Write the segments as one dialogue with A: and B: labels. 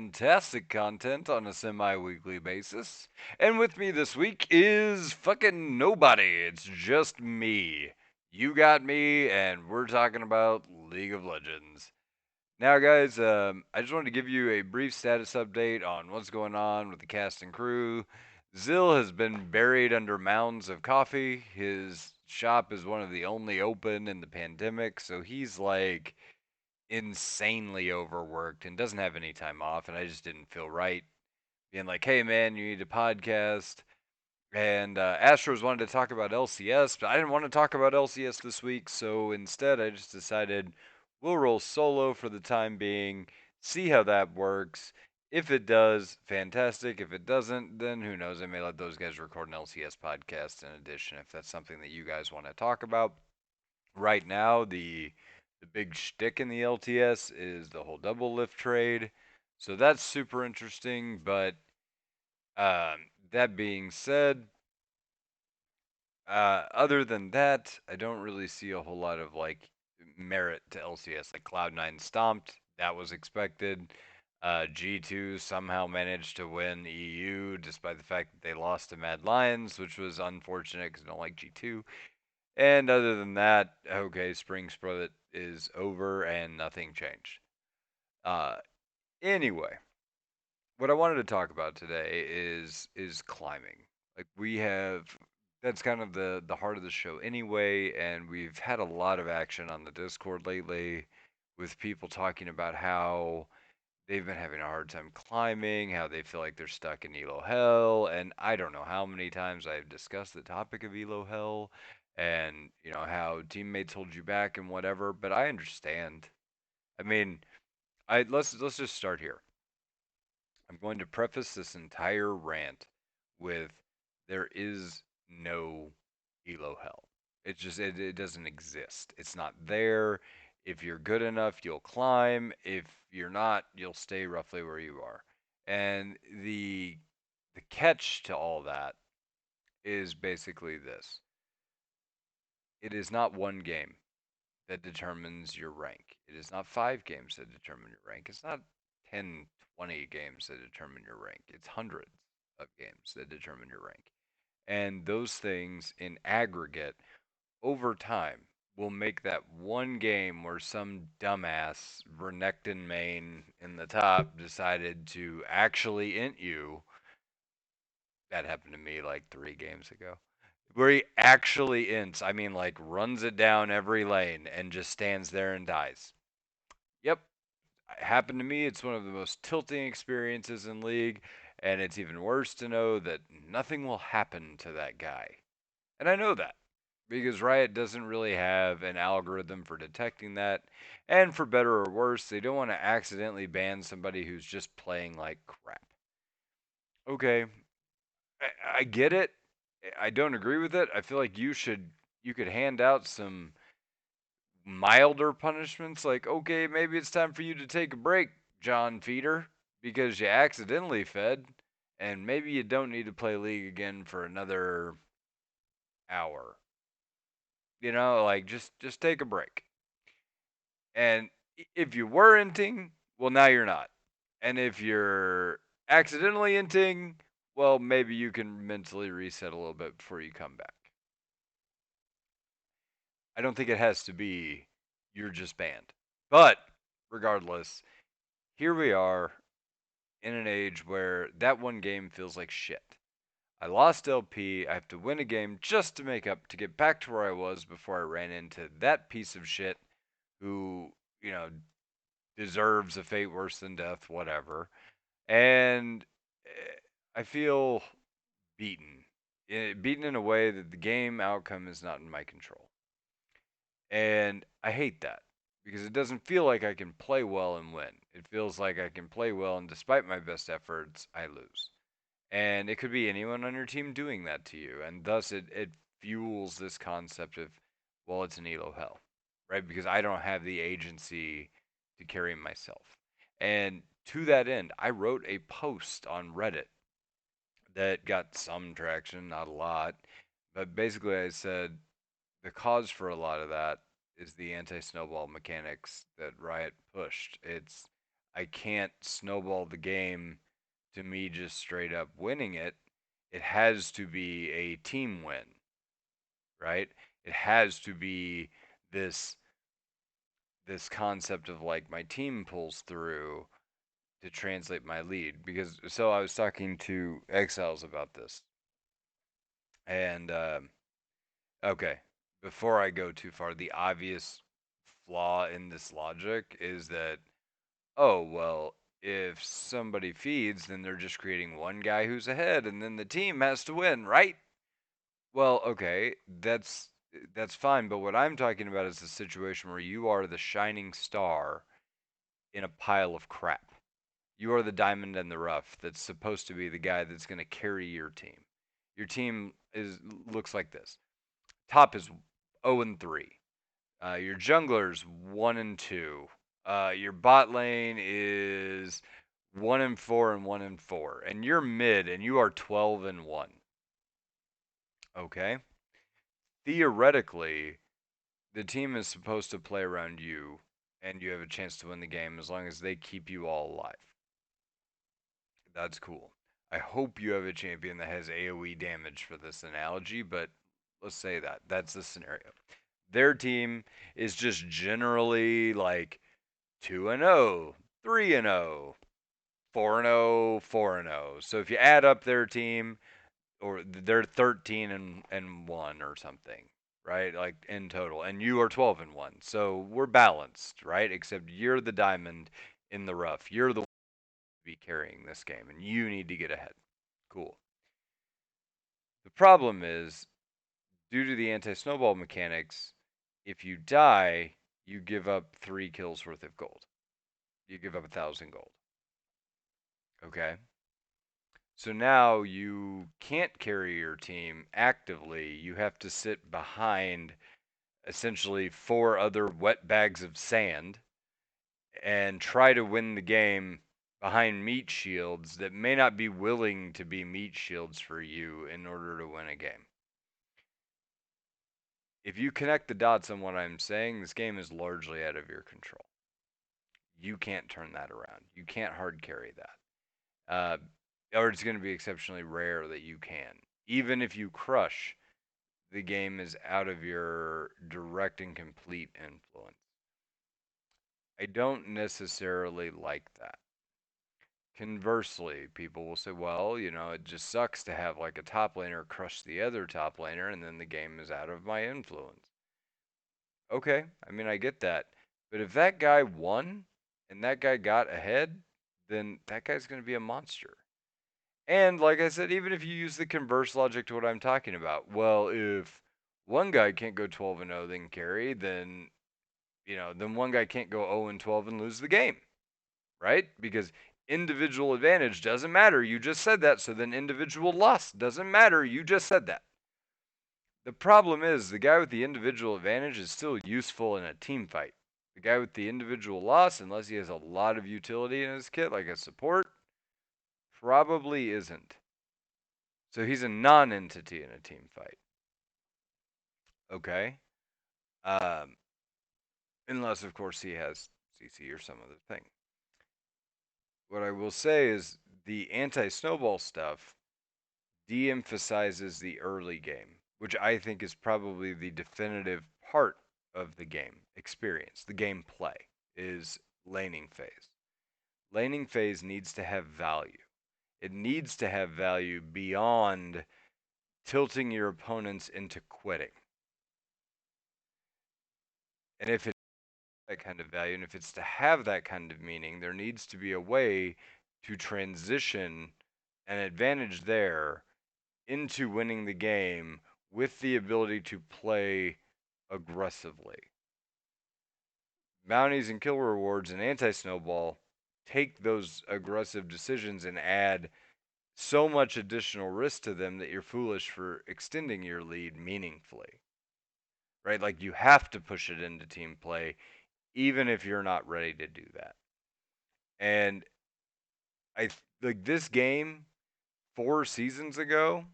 A: fantastic content on a semi-weekly basis. And with me this week is fucking nobody. It's just me. You got me, and we're talking about League of Legends. Now, guys, I just wanted to give you a brief status update on what's going on with the cast and crew. Zill has been buried under mounds of coffee. His shop is one of the only open in the pandemic, so he's like insanely overworked and doesn't have any time off. And I just didn't feel right being like, hey, man, you need a podcast. And Astros wanted to talk about LCS, but I didn't want to talk about LCS this week. So instead, I just decided we'll roll solo for the time being, see how that works. If it does, fantastic. If it doesn't, then who knows? I may let those guys record an LCS podcast in addition if that's something that you guys want to talk about. Right now, the big shtick in the LTS is the whole double lift trade. So that's super interesting. But that being said, other than that, I don't really see a whole lot of like merit to LCS. Like Cloud9 stomped, that was expected. G2 somehow managed to win EU despite the fact that they lost to Mad Lions, which was unfortunate because I don't like G2. And other than that, okay, Spring Split is over and nothing changed. Uh, anyway, what I wanted to talk about today is climbing. Like we have that's kind of the heart of the show anyway, and we've had a lot of action on the Discord lately with people talking about how they've been having a hard time climbing, how they feel like they're stuck in Elo hell, and I don't know how many times I've discussed the topic of Elo hell and how teammates hold you back and whatever, but I understand. I mean, I let's just start here. I'm going to preface this entire rant with there is no Elo hell. It doesn't exist. It's not there. If you're good enough, you'll climb. If you're not, you'll stay roughly where you are. And the catch to all that is basically this. It is not one game that determines your rank. It is not 5 games that determine your rank. It's not 10, 20 games that determine your rank. It's hundreds of games that determine your rank. And those things in aggregate over time will make that one game where some dumbass Renekton main in the top decided to actually int you. That happened to me like 3 games ago. Where he actually ints, I mean, like runs it down every lane and just stands there and dies. Yep, it happened to me. It's one of the most tilting experiences in League, and it's even worse to know that nothing will happen to that guy. And I know that because Riot doesn't really have an algorithm for detecting that. And for better or worse, they don't want to accidentally ban somebody who's just playing like crap. Okay, I get it. I don't agree with it. I feel like you could hand out some milder punishments like okay, maybe it's time for you to take a break, John Feeder, because you accidentally fed and maybe you don't need to play League again for another hour. Like just take a break. And if you were inting, well now you're not. And if you're accidentally inting, well maybe you can mentally reset a little bit before you come back. I don't think it has to be you're just banned. But regardless, here we are in an age where that one game feels like shit. I lost LP. I have to win a game just to make up to get back to where I was before I ran into that piece of shit who, deserves a fate worse than death, whatever. And I feel beaten. Beaten in a way that the game outcome is not in my control. And I hate that because it doesn't feel like I can play well and win. It feels like I can play well, and despite my best efforts, I lose. And it could be anyone on your team doing that to you. And thus, it fuels this concept of, well, it's an elo hell, right? Because I don't have the agency to carry myself. And to that end, I wrote a post on Reddit that got some traction, not a lot. But basically, I said the cause for a lot of that is the anti snowball mechanics that Riot pushed. I can't snowball the game to me just straight up winning it. It has to be a team win, right? It has to be this this concept of like my team pulls through to translate my lead. Because so I was talking to Exiles about this, and okay, before I go too far, the obvious flaw in this logic is that, oh, well, if somebody feeds, then they're just creating one guy who's ahead, and then the team has to win, right? Well, okay, that's fine, but what I'm talking about is the situation where you are the shining star in a pile of crap. You are the diamond in the rough that's supposed to be the guy that's going to carry your team. Your team is looks like this. Top is 0 and 3. Your jungler's 1 and 2. Your bot lane is 1 and 4 and 1 and 4. And you're mid and you are 12 and 1. Okay? Theoretically, the team is supposed to play around you and you have a chance to win the game as long as they keep you all alive. That's cool. I hope you have a champion that has AoE damage for this analogy, but let's say that. That's the scenario. Their team is just generally like 2 and 0, 3 and 0, 4 and 0, 4 and 0. So if you add up their team, or they're 13 and 1 or something, right? Like in total, and you are 12 and 1. So we're balanced, right? Except you're the diamond in the rough. You're the one to be carrying this game, and you need to get ahead. Cool. The problem is, due to the anti-snowball mechanics, if you die, you give up 3 kills worth of gold. You give up 1,000 gold. Okay. So now you can't carry your team actively. You have to sit behind essentially 4 other wet bags of sand and try to win the game behind meat shields that may not be willing to be meat shields for you in order to win a game. If you connect the dots on what I'm saying, this game is largely out of your control. You can't turn that around. You can't hard carry that. Or it's going to be exceptionally rare that you can. Even if you crush, the game is out of your direct and complete influence. I don't necessarily like that. Conversely, people will say, well, it just sucks to have like a top laner crush the other top laner and then the game is out of my influence. Okay, I mean, I get that. But if that guy won and that guy got ahead, then that guy's going to be a monster. And like I said, even if you use the converse logic to what I'm talking about, well, if one guy can't go 12 and 0 then carry, then one guy can't go 0 and 12 and lose the game, right? Because individual advantage doesn't matter. You just said that. So then individual loss doesn't matter. You just said that. The problem is the guy with the individual advantage is still useful in a team fight. The guy with the individual loss, unless he has a lot of utility in his kit, like a support, probably isn't. So he's a non-entity in a team fight. Okay. Um, unless of course he has CC or some other thing. What I will say is the anti-snowball stuff de-emphasizes the early game, which I think is probably the definitive part of the game experience. The gameplay is laning phase. Laning phase needs to have value. It needs to have value beyond tilting your opponents into quitting. And if it's that kind of value, and if it's to have that kind of meaning, there needs to be a way to transition an advantage there into winning the game with the ability to play aggressively. Bounties and kill rewards and anti snowball take those aggressive decisions and add so much additional risk to them that you're foolish for extending your lead meaningfully. Right? Like you have to push it into team play, even if you're not ready to do that. And like this game 4 seasons ago,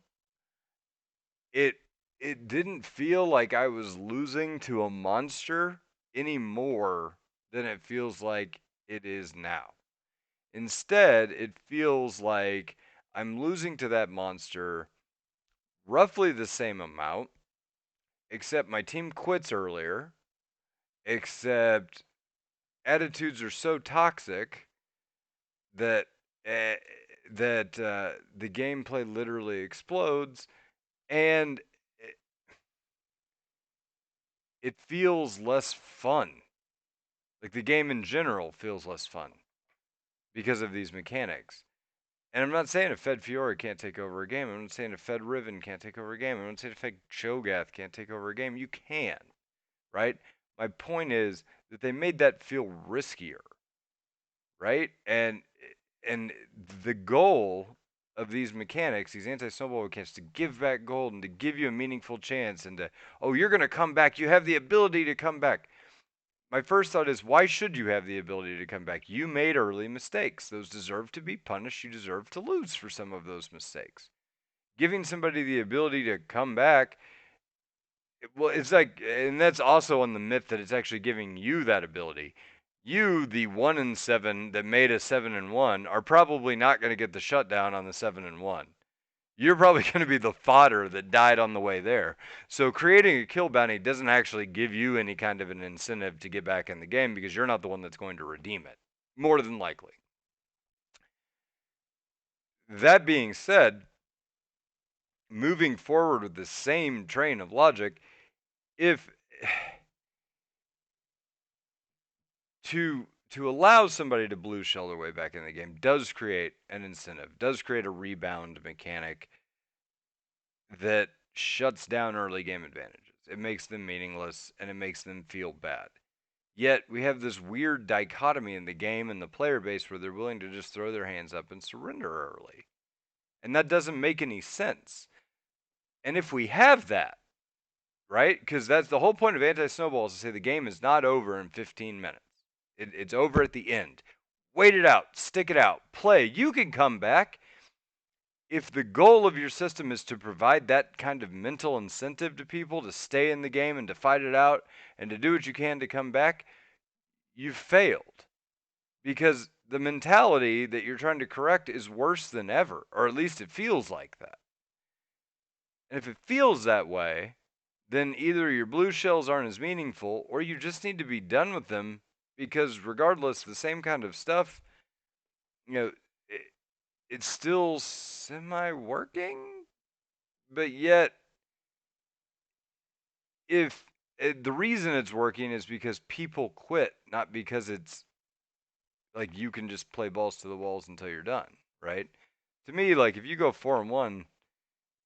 A: it it didn't feel like I was losing to a monster any more than it feels like it is now. Instead, it feels like I'm losing to that monster roughly the same amount, except my team quits earlier, except attitudes are so toxic that uh, the gameplay literally explodes, and it feels less fun. Like the game in general feels less fun because of these mechanics. And I'm not saying a Fed Fiora can't take over a game. I'm not saying a Fed Riven can't take over a game. I'm not saying a Fed Cho'Gath can't take over a game. You can, right? My point is that they made that feel riskier, right? And the goal of these mechanics, these anti-snowball mechanics, to give back gold and to give you a meaningful chance, and to, oh, you're gonna come back. You have the ability to come back. My first thought is, why should you have the ability to come back? You made early mistakes. Those deserve to be punished. You deserve to lose for some of those mistakes. Giving somebody the ability to come back, well, it's like, and that's also on the myth that it's actually giving you that ability. You, the 1-7 that made a 7-1, are probably not going to get the shutdown on the 7-1. You're probably going to be the fodder that died on the way there. So creating a kill bounty doesn't actually give you any kind of an incentive to get back in the game because you're not the one that's going to redeem it, more than likely. That being said, moving forward with the same train of logic, if to allow somebody to blue shell their way back in the game does create an incentive, does create a rebound mechanic that shuts down early game advantages. It makes them meaningless and it makes them feel bad. Yet we have this weird dichotomy in the game and the player base where they're willing to just throw their hands up and surrender early. And that doesn't make any sense. And if we have that, right? Because that's the whole point of anti snowball is to say the game is not over in 15 minutes. It's over at the end. Wait it out, stick it out, play. You can come back. If the goal of your system is to provide that kind of mental incentive to people to stay in the game and to fight it out and to do what you can to come back, you've failed. Because the mentality that you're trying to correct is worse than ever, or at least it feels like that. And if it feels that way, then either your blue shells aren't as meaningful or you just need to be done with them because regardless, the same kind of stuff, you know, it, it's still semi working, but yet if the reason it's working is because people quit, not because it's like you can just play balls to the walls until you're done, right? To me, like if you go 4-1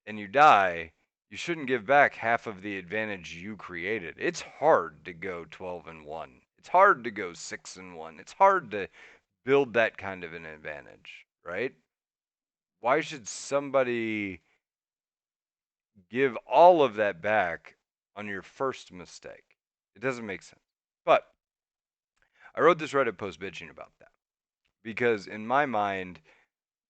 A: and you die, you shouldn't give back half of the advantage you created. It's hard to go 12-1. It's hard to go 6-1. It's hard to build that kind of an advantage, right? Why should somebody give all of that back on your first mistake? It doesn't make sense. But I wrote this Reddit post bitching about that because in my mind,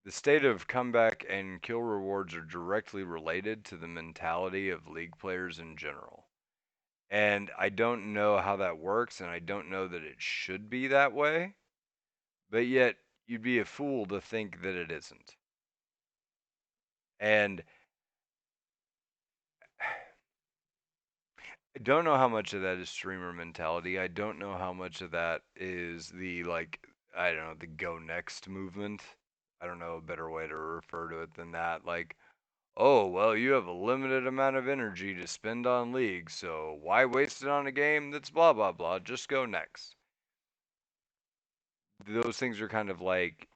A: the state of comeback and kill rewards are directly related to the mentality of league players in general. And I don't know how that works, and I don't know that it should be that way, but yet you'd be a fool to think that it isn't. And I don't know how much of that is streamer mentality. I don't know how much of that is the, like, I don't know, the go next movement. I don't know a better way to refer to it than that. Like, oh, well, you have a limited amount of energy to spend on League, so why waste it on a game that's blah, blah, blah? Just go next. Those things are kind of like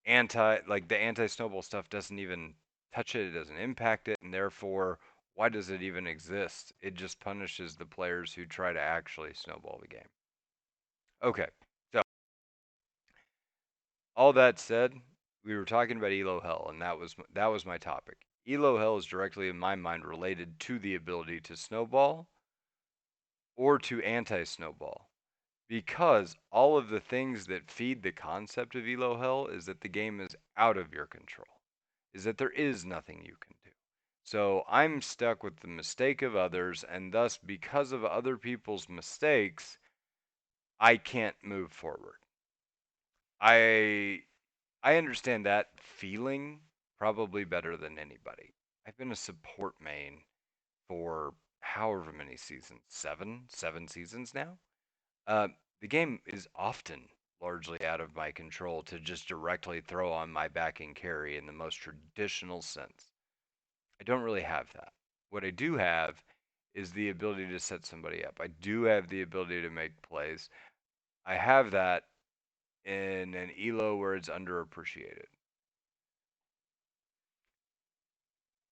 A: like the anti snowball stuff doesn't even touch it, it doesn't impact it, and therefore, why does it even exist? It just punishes the players who try to actually snowball the game. Okay, so all that said, we were talking about Elo Hell, and that was my topic. Elo Hell is directly, in my mind, related to the ability to snowball or to anti-snowball. Because all of the things that feed the concept of Elo Hell is that the game is out of your control, is that there is nothing you can do. So I'm stuck with the mistake of others, and thus, because of other people's mistakes, I can't move forward. I I understand that feeling probably better than anybody. I've been a support main for however many seasons, seven seasons now. Uh, the game is often largely out of my control to just directly throw on my backing carry in the most traditional sense. I don't really have that. What I do have is the ability to set somebody up. I do have the ability to make plays. I have that in an elo where it's underappreciated.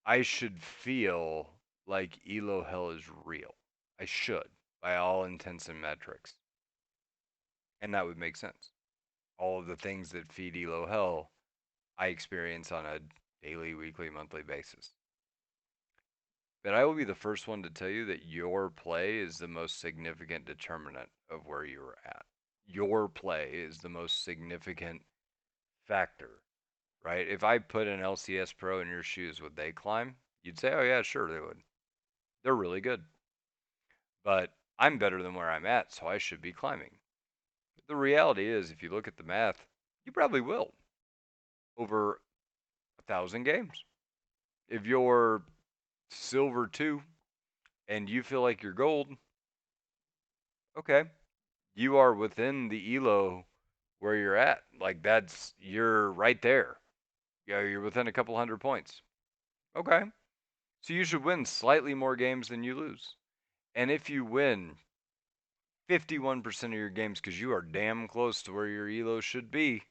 A: I should feel like elo hell is real. I should, by all intents and metrics. And that would make sense. All of the things that feed elo hell, I experience on a daily, weekly, monthly basis. But I will be the first one to tell you that your play is the most significant determinant of where you are at. Your play is the most significant factor, right? If I put an LCS pro in your shoes, would they climb? You'd say, oh, yeah, sure, they would. They're really good. But I'm better than where I'm at, so I should be climbing. The reality is, if you look at the math, you probably will over 1,000 games. If you're silver 2 and you feel like you're gold, okay, you are within the elo where you're at. Like you're right there. Yeah, you're within a couple hundred points. Okay. So you should win slightly more games than you lose. And if you win 51% of your games because you are damn close to where your elo should be,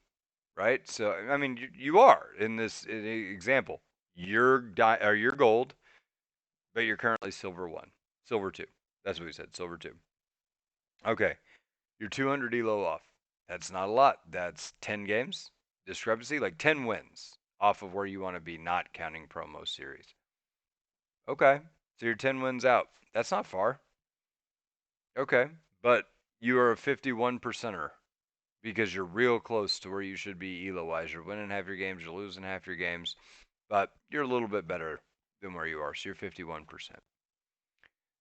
A: right? So I mean, you are in this example. You're gold, but you're currently silver 1, silver 2. That's what we said, silver 2. Okay, you're 200 elo off. That's not a lot. That's 10 games discrepancy, like 10 wins off of where you want to be, not counting promo series. Okay, so you're 10 wins out. That's not far. Okay, but you are a 51 percenter because you're real close to where you should be elo wise. You're winning half your games, you're losing half your games, but you're a little bit better than where you are. So you're 51%.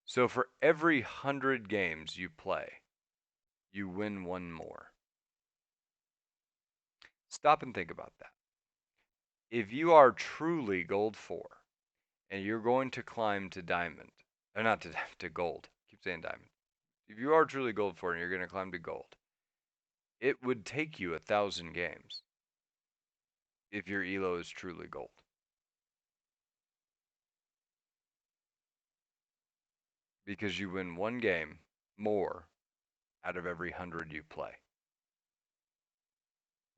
A: So for every 100 games you play, you win one more. Stop and think about that. If you are truly gold 4 and you're going to climb to diamond, or not to, to gold, keep saying diamond. If you are truly gold 4 and you're going to climb to gold, it would take you 1,000 games if your elo is truly gold. Because you win one game more out of every 100 you play.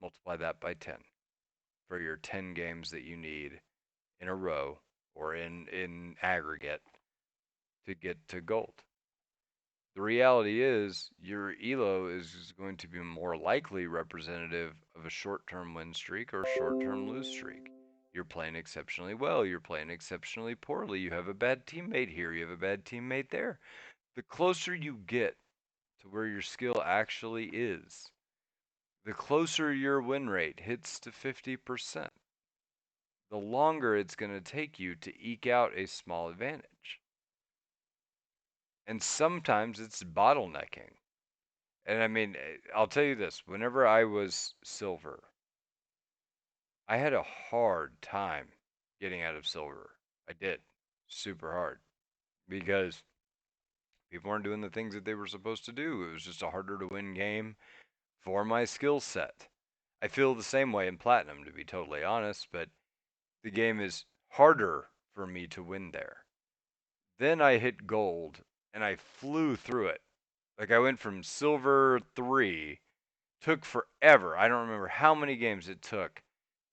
A: Multiply that by 10 for your 10 games that you need in a row or in aggregate to get to gold. The reality is your elo is going to be more likely representative of a short-term win streak or short-term lose streak. You're playing exceptionally well, you're playing exceptionally poorly, you have a bad teammate here, you have a bad teammate there. The closer you get to where your skill actually is, the closer your win rate hits to 50%, the longer it's going to take you to eke out a small advantage. And sometimes it's bottlenecking. And I mean, I'll tell you this, whenever I was silver, I had a hard time getting out of silver. I did. Super hard. Because people weren't doing the things that they were supposed to do. It was just a harder to win game for my skill set. I feel the same way in Platinum, to be totally honest, but the game is harder for me to win there. Then I hit gold and I flew through it. Like I went from silver 3, took forever. I don't remember how many games it took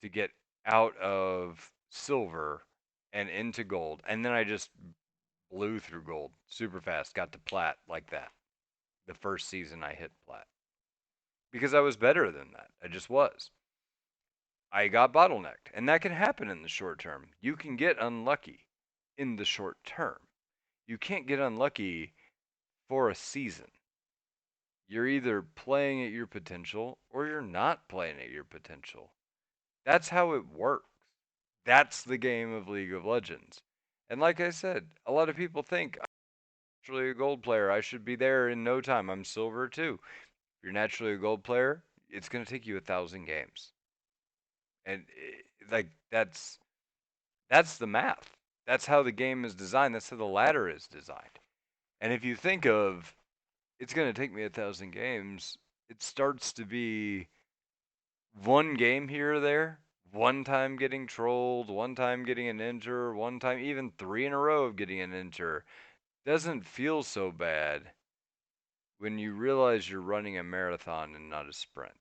A: to get out of silver and into gold. And then I just blew through gold super fast, got to plat like that. The first season I hit plat. Because I was better than that. I just was. I got bottlenecked. And that can happen in the short term. You can get unlucky in the short term. You can't get unlucky for a season. You're either playing at your potential or you're not playing at your potential. That's how it works. That's the game of League of Legends. And like I said, a lot of people think I'm naturally a gold player. I should be there in no time. I'm silver too. If you're naturally a gold player, it's going to take you 1,000 games, and like that's the math. That's how the game is designed. That's how the ladder is designed. And if you think of it's going to take me 1,000 games, it starts to be one game here or there, one time getting trolled, one time getting an enter, one time even three in a row of getting an enter. Doesn't feel so bad when you realize you're running a marathon and not a sprint.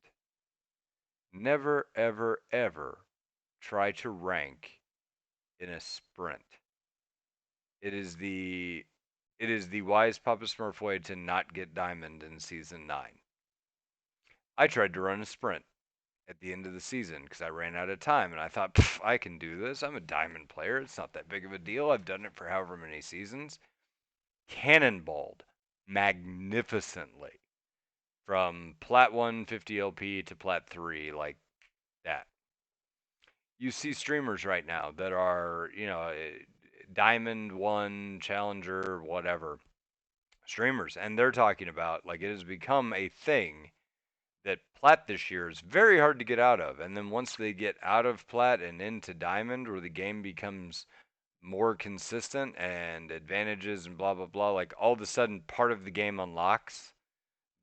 A: Never, ever, ever try to rank in a sprint. It is the it is the wise Papa Smurf way to not get diamond in season 9. I tried to run a sprint at the end of the season because I ran out of time and I thought, I can do this. I'm a diamond player. It's not that big of a deal. I've done it for however many seasons. Cannonballed magnificently from Plat 1 50 LP to Plat 3, like that. You see streamers right now that are, Diamond 1, Challenger, whatever streamers, and they're talking about like it has become a thing that Plat this year is very hard to get out of. And then once they get out of Plat and into Diamond, where the game becomes more consistent and advantages and blah, blah, blah, like all of a sudden part of the game unlocks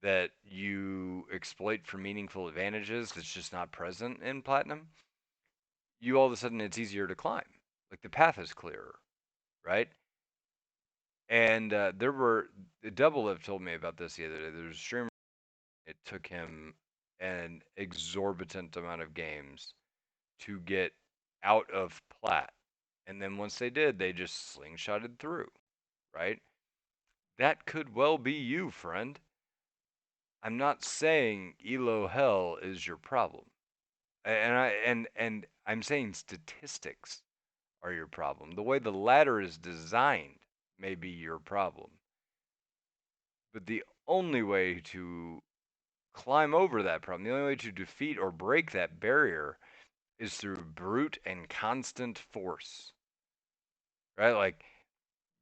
A: that you exploit for meaningful advantages that's just not present in Platinum. You all of a sudden it's easier to climb. Like the path is clearer, right? And there were, Double Live told me about this the other day. There was a streamer, it took him an exorbitant amount of games to get out of Plat. And then once they did, they just slingshotted through, right? That could well be you, friend. I'm not saying Elo Hell is your problem. And I'm saying statistics are your problem. The way the ladder is designed may be your problem. But the only way to climb over that problem, the only way to defeat or break that barrier is through brute and constant force. Right? Like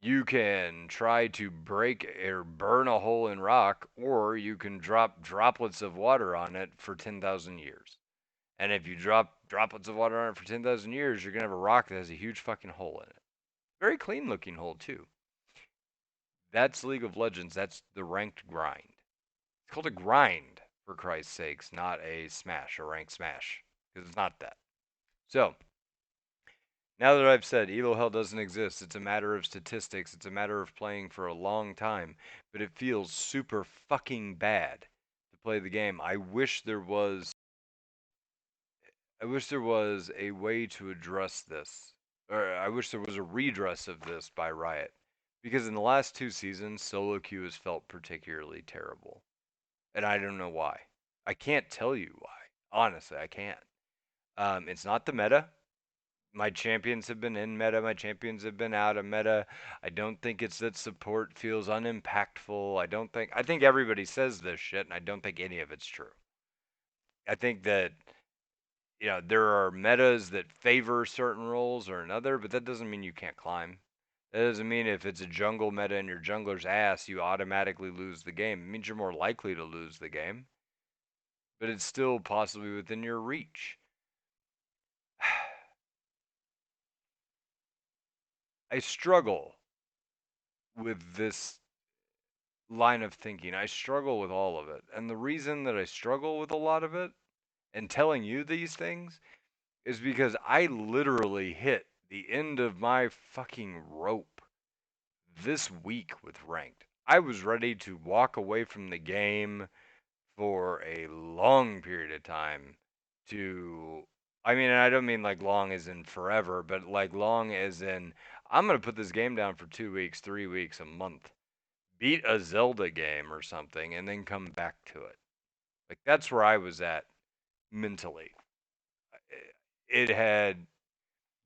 A: you can try to break or burn a hole in rock, or you can drop droplets of water on it for 10,000 years. And if you drop droplets of water on it for 10,000 years, you're going to have a rock that has a huge fucking hole in it. Very clean looking hole, too. That's League of Legends. That's the ranked grind. It's called a grind, for Christ's sakes, not a smash, a ranked smash. Because it's not that. So, now that I've said Elo Hell doesn't exist, it's a matter of statistics, it's a matter of playing for a long time, but it feels super fucking bad to play the game. I wish there was a way to address this. Or I wish there was a redress of this by Riot. Because in the last 2 seasons, solo queue has felt particularly terrible. And I don't know why. I can't tell you why. Honestly, I can't. It's not the meta. My champions have been in meta, my champions have been out of meta. I don't think it's that support feels unimpactful. I think everybody says this shit and I don't think any of it's true. I think that there are metas that favor certain roles or another, but that doesn't mean you can't climb. That doesn't mean if it's a jungle meta and your jungler's ass, you automatically lose the game. It means you're more likely to lose the game, but it's still possibly within your reach. I struggle with this line of thinking. I struggle with all of it. And the reason that I struggle with a lot of it and telling you these things is because I literally hit the end of my fucking rope this week with ranked. I was ready to walk away from the game for a long period of time to I mean, I don't mean like long as in forever, but like long as in I'm going to put this game down for 2 weeks, 3 weeks, a month, beat a Zelda game or something, and then come back to it. Like that's where I was at mentally. It had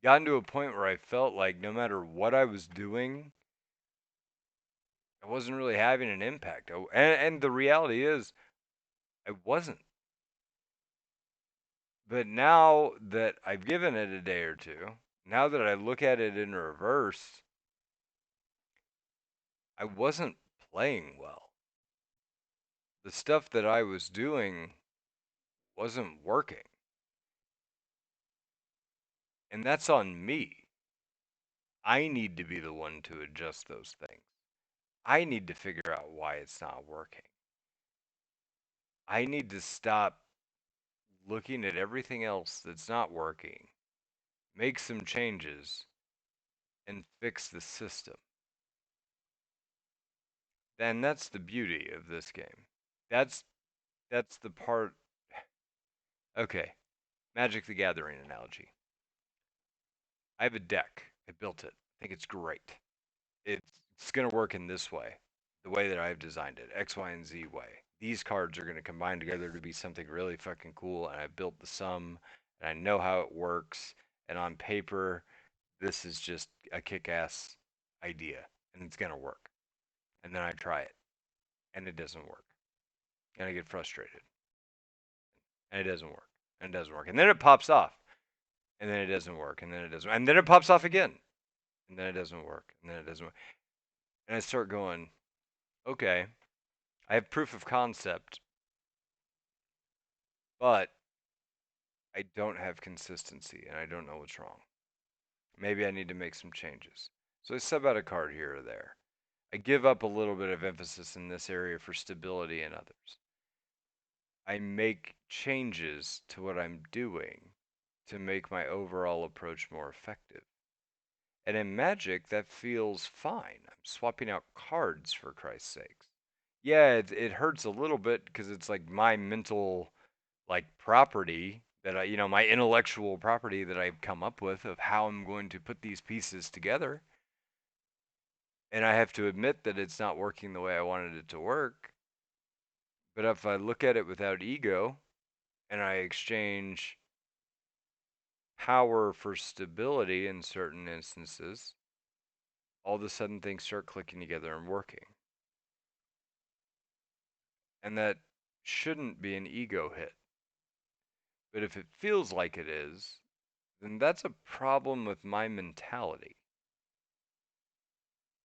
A: gotten to a point where I felt like no matter what I was doing, I wasn't really having an impact. And the reality is, I wasn't. But now that I've given it a day or two, now that I look at it in reverse, I wasn't playing well. The stuff that I was doing wasn't working. And that's on me. I need to be the one to adjust those things. I need to figure out why it's not working. I need to stop looking at everything else that's not working, make some changes, and fix the system. And that's the beauty of this game. That's that's the part. Okay, Magic the Gathering analogy. I have a deck. I built it. I think it's great. It's going to work in this way, the way that I've designed it, X, Y, and Z way. These cards are going to combine together to be something really fucking cool, and I built the sum, and I know how it works, and on paper, this is just a kick-ass idea, and it's going to work. And then I try it, and it doesn't work, and I get frustrated, and it doesn't work, and it doesn't work, and then it pops off, and then it doesn't work, and then it doesn't, and then it pops off again, and then it doesn't work, and then it doesn't work, and I start going, okay, I have proof of concept, but I don't have consistency and I don't know what's wrong. Maybe I need to make some changes. So I sub out a card here or there. I give up a little bit of emphasis in this area for stability in others. I make changes to what I'm doing to make my overall approach more effective. And in Magic, that feels fine. I'm swapping out cards for Christ's sakes. Yeah, it hurts a little bit because it's like my mental like property that my intellectual property that I've come up with of how I'm going to put these pieces together. And I have to admit that it's not working the way I wanted it to work. But if I look at it without ego and I exchange power for stability in certain instances, all of a sudden things start clicking together and working. And that shouldn't be an ego hit. But if it feels like it is, then that's a problem with my mentality.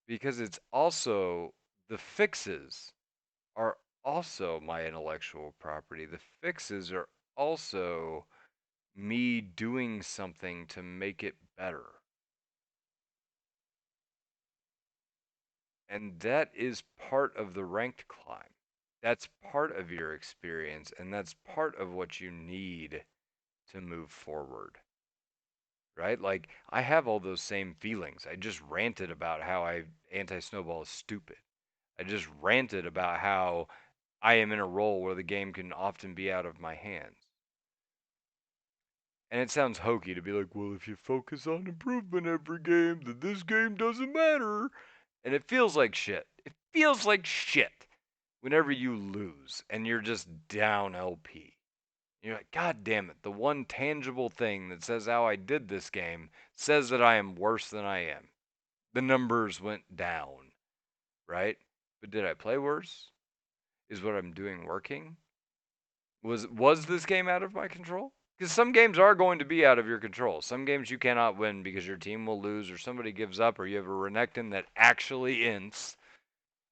A: Because it's also the fixes are also my intellectual property. The fixes are also me doing something to make it better. And that is part of the ranked climb. That's part of your experience, and that's part of what you need to move forward. Right? Like, I have all those same feelings. I just ranted about how anti snowball is stupid. I just ranted about how I am in a role where the game can often be out of my hands. And it sounds hokey to be like, well, if you focus on improvement every game, then this game doesn't matter. And it feels like shit. It feels like shit whenever you lose and you're just down LP. You're like, God damn it, the one tangible thing that says how I did this game says that I am worse than I am. The numbers went down, right? But did I play worse? Is what I'm doing working? Was this game out of my control? Because some games are going to be out of your control. Some games you cannot win because your team will lose or somebody gives up or you have a Renekton that actually ints.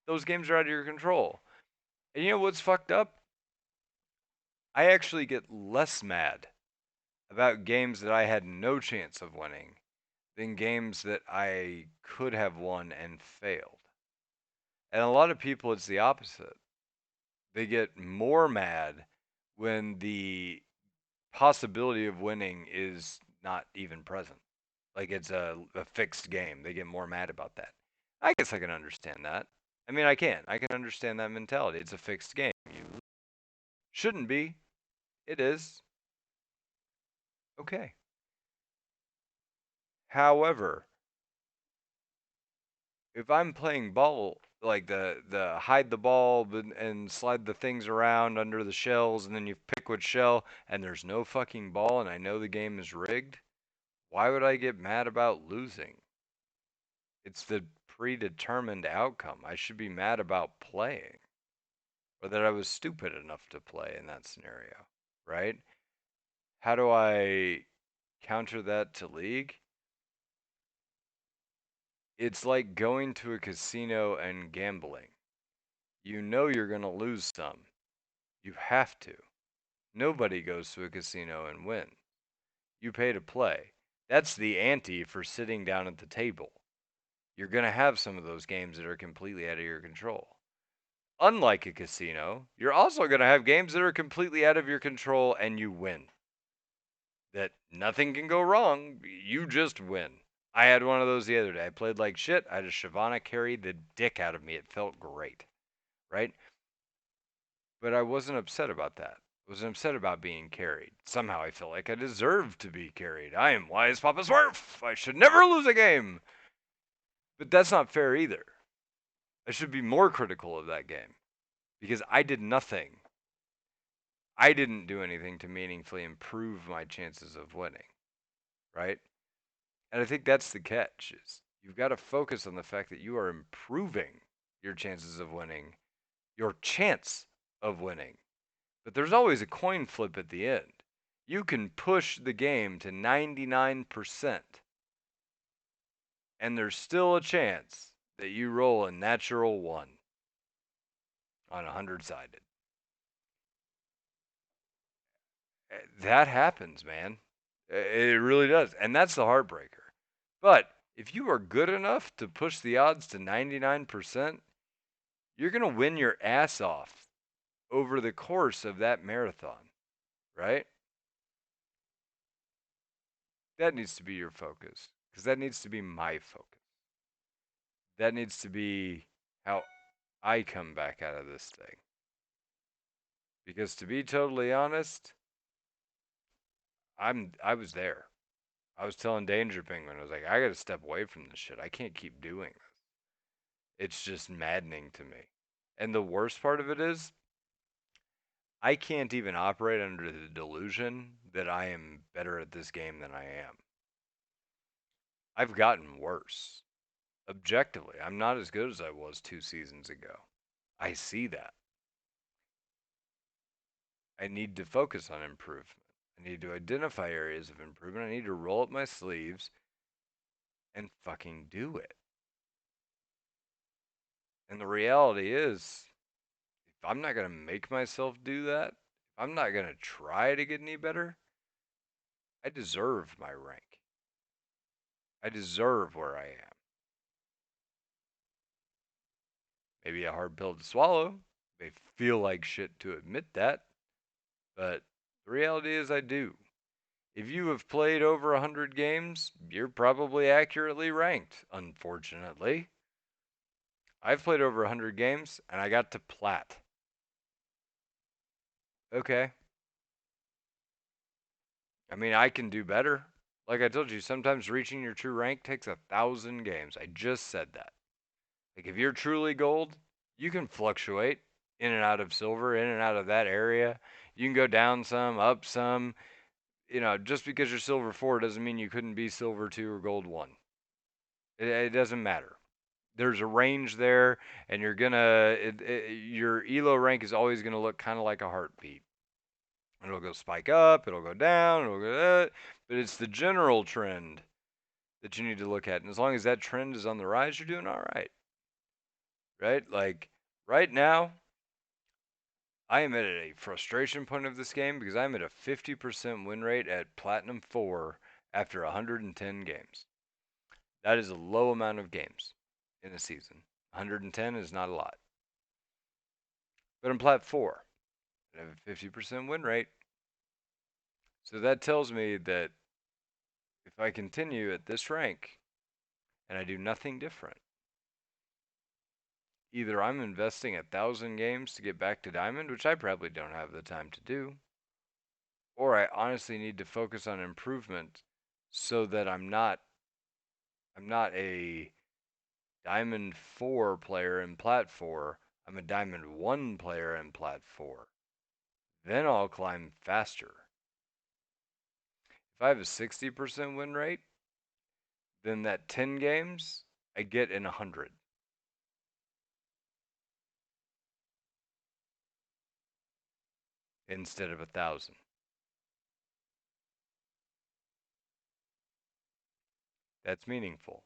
A: Those games are out of your control. And you know what's fucked up? I actually get less mad about games that I had no chance of winning than games that I could have won and failed. And a lot of people, it's the opposite. They get more mad when the possibility of winning is not even present. Like it's a fixed game. They get more mad about that. I guess I can understand that. I mean, I can. I can understand that mentality. It's a fixed game. You shouldn't be. It is. Okay. However, if I'm playing ball, like the hide the ball and slide the things around under the shells, and then you pick which shell, and there's no fucking ball, and I know the game is rigged, why would I get mad about losing? It's the predetermined outcome. I should be mad about playing, or that I was stupid enough to play in that scenario, right? How do I counter that to League? It's like going to a casino and gambling. You know you're going to lose some. You have to. Nobody goes to a casino and wins. You pay to play. That's the ante for sitting down at the table. You're going to have some of those games that are completely out of your control. Unlike a casino, you're also going to have games that are completely out of your control and you win. That nothing can go wrong. You just win. I had one of those the other day. I played like shit. I had a Shyvana carry the dick out of me. It felt great, right? But I wasn't upset about that. I wasn't upset about being carried. Somehow I felt like I deserved to be carried. I am wise Papa Smurf. I should never lose a game. But that's not fair either. I should be more critical of that game because I did nothing. I didn't do anything to meaningfully improve my chances of winning, right? And I think that's the catch is you've got to focus on the fact that you are improving your chances of winning, your chance of winning. But there's always a coin flip at the end. You can push the game to 99%, and there's still a chance that you roll a natural 1 on 100-sided. That happens, man. It really does. And that's the heartbreaker. But if you are good enough to push the odds to 99%, you're going to win your ass off over the course of that marathon, right? That needs to be your focus because that needs to be my focus. That needs to be how I come back out of this thing. Because to be totally honest, I was there. I was telling Danger Penguin, I was like, I got to step away from this shit. I can't keep doing this. It's just maddening to me. And the worst part of it is, I can't even operate under the delusion that I am better at this game than I am. I've gotten worse. Objectively, I'm not as good as I was 2 seasons ago. I see that. I need to focus on improvement. I need to identify areas of improvement. I need to roll up my sleeves and fucking do it. And the reality is, if I'm not going to make myself do that, if I'm not going to try to get any better, I deserve my rank. I deserve where I am. Maybe a hard pill to swallow. May feel like shit to admit that, but the reality is I do. If you have played over 100 games, you're probably accurately ranked, unfortunately. I've played over 100 games and I got to plat. Okay. I mean, I can do better. Like I told you, sometimes reaching your true rank takes 1,000 games. I just said that. Like if you're truly gold, you can fluctuate in and out of silver, in and out of that area. You can go down some, up some. You know, just because you're silver 4 doesn't mean you couldn't be silver 2 or gold 1. It doesn't matter. There's a range there, and you're gonna your elo rank is always gonna look kind of like a heartbeat. It'll go spike up, it'll go down, it'll go, but it's the general trend that you need to look at. And as long as that trend is on the rise, you're doing all right, right? Like right now, I am at a frustration point of this game because I'm at a 50% win rate at Platinum 4 after 110 games. That is a low amount of games in a season. 110 is not a lot. But in Plat 4, I have a 50% win rate. So that tells me that if I continue at this rank and I do nothing different, either I'm investing 1,000 games to get back to Diamond, which I probably don't have the time to do, or I honestly need to focus on improvement so that I'm not a Diamond 4 player in Plat 4. I'm a Diamond 1 player in Plat 4. Then I'll climb faster. If I have a 60% win rate, then that 10 games I get in 100 instead of 1,000. That's meaningful.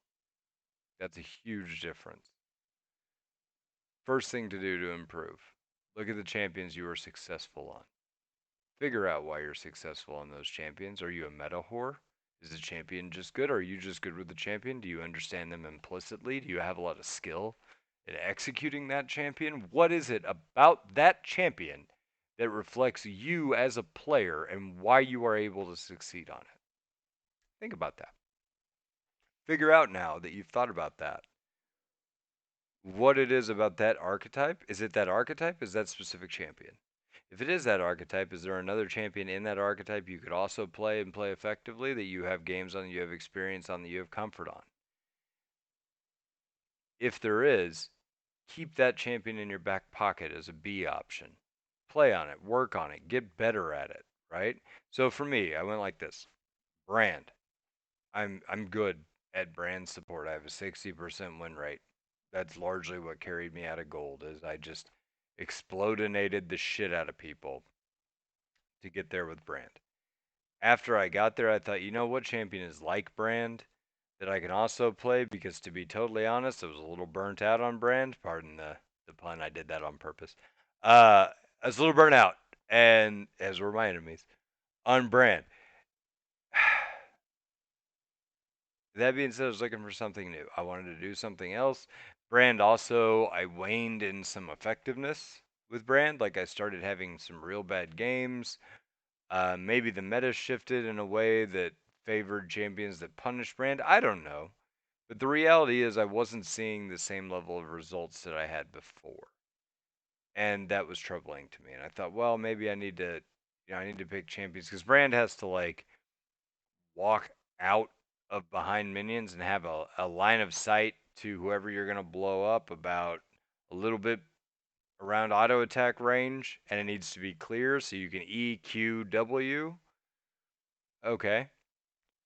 A: That's a huge difference. First thing to do to improve, look at the champions you were successful on. Figure out why you're successful on those champions. Are you a meta whore? Is the champion just good? Or are you just good with the champion? Do you understand them implicitly? Do you have a lot of skill in executing that champion? What is it about that champion that reflects you as a player and why you are able to succeed on it? Think about that. Figure out now that you've thought about that what it is about that archetype. Is it that archetype? Is that specific champion? If it is that archetype, is there another champion in that archetype you could also play and play effectively that you have games on, you have experience on, that you have comfort on? If there is, keep that champion in your back pocket as a B option. Play on it, work on it, get better at it, right? So for me, I went like this. Brand. I'm good at brand support. I have a 60% win rate. That's largely what carried me out of gold is I just explodinated the shit out of people to get there with brand. After I got there, I thought, you know what champion is like brand that I can also play because to be totally honest, I was a little burnt out on brand. Pardon the pun, I did that on purpose. I was a little burnt out, and as were my enemies, on brand. That being said, I was looking for something new. I wanted to do something else. Brand also, I waned in some effectiveness with brand. Like I started having some real bad games. Maybe the meta shifted in a way that favored champions that punished brand. I don't know. But the reality is, I wasn't seeing the same level of results that I had before. And that was troubling to me. And I thought, well, maybe I need to, I need to pick champions because brand has to like walk out of behind minions and have a line of sight to whoever you're going to blow up about a little bit around auto attack range, and it needs to be clear so you can E, Q, W. Okay.